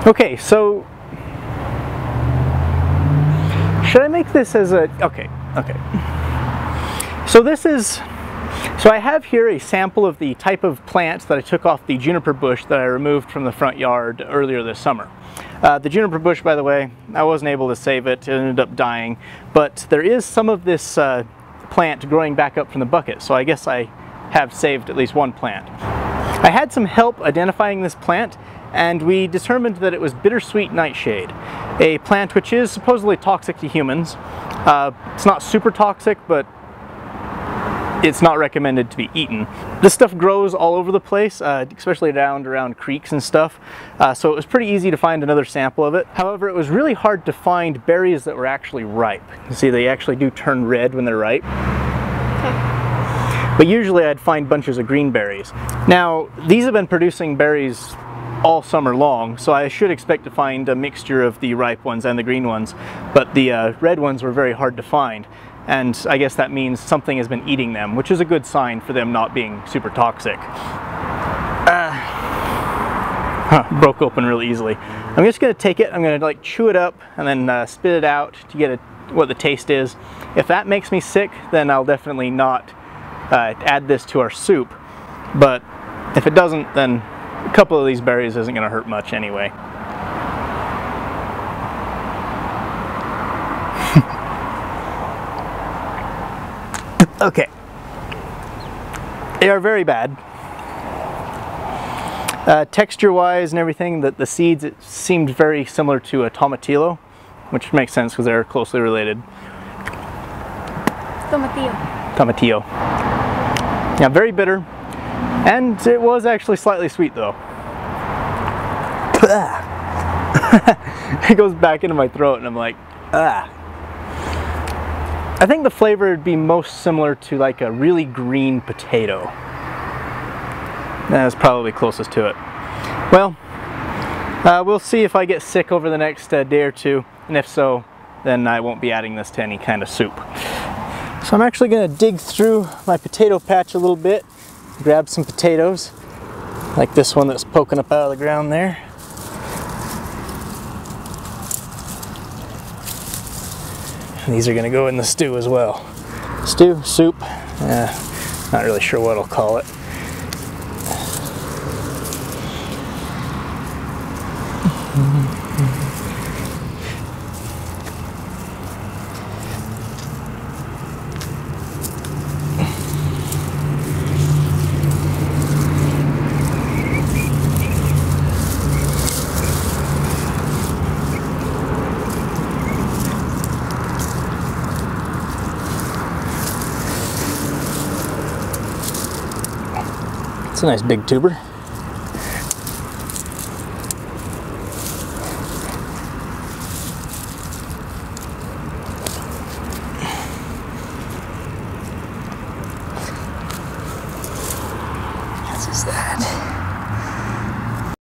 Okay, so should I make this as a, okay. So I have here a sample of the type of plant that I took off the juniper bush that I removed from the front yard earlier this summer. The juniper bush, by the way, I wasn't able to save it. It ended up dying, but there is some of this plant growing back up from the bucket, so I guess I have saved at least one plant. I had some help identifying this plant, and we determined that it was bittersweet nightshade, a plant which is supposedly toxic to humans. It's not super toxic, but it's not recommended to be eaten. This stuff grows all over the place, especially around creeks and stuff, so it was pretty easy to find another sample of it. However, it was really hard to find berries that were actually ripe. You see, they actually do turn red when they're ripe. But usually I'd find bunches of green berries. Now, these have been producing berries all summer long, so I should expect to find a mixture of the ripe ones and the green ones, but the red ones were very hard to find. And I guess that means something has been eating them, which is a good sign for them not being super toxic. Broke open really easily. I'm just going to take it, I'm going to like chew it up and then spit it out to get what the taste is. If that makes me sick, then I'll definitely not add this to our soup. But if it doesn't, then a couple of these berries isn't going to hurt much anyway. Okay, they are very bad. Texture-wise and everything, the seeds, it seemed very similar to a tomatillo, which makes sense because they're closely related. Tomatillo. Yeah, very bitter, and it was actually slightly sweet though. It goes back into my throat and I'm like, ah. I think the flavor would be most similar to like a really green potato. That's probably closest to it. Well, we'll see if I get sick over the next day or two, and if so, then I won't be adding this to any kind of soup. So I'm actually going to dig through my potato patch a little bit, grab some potatoes, like this one that's poking up out of the ground there. These are going to go in the stew as well. Stew, soup, not really sure what I'll call it. It's a nice big tuber.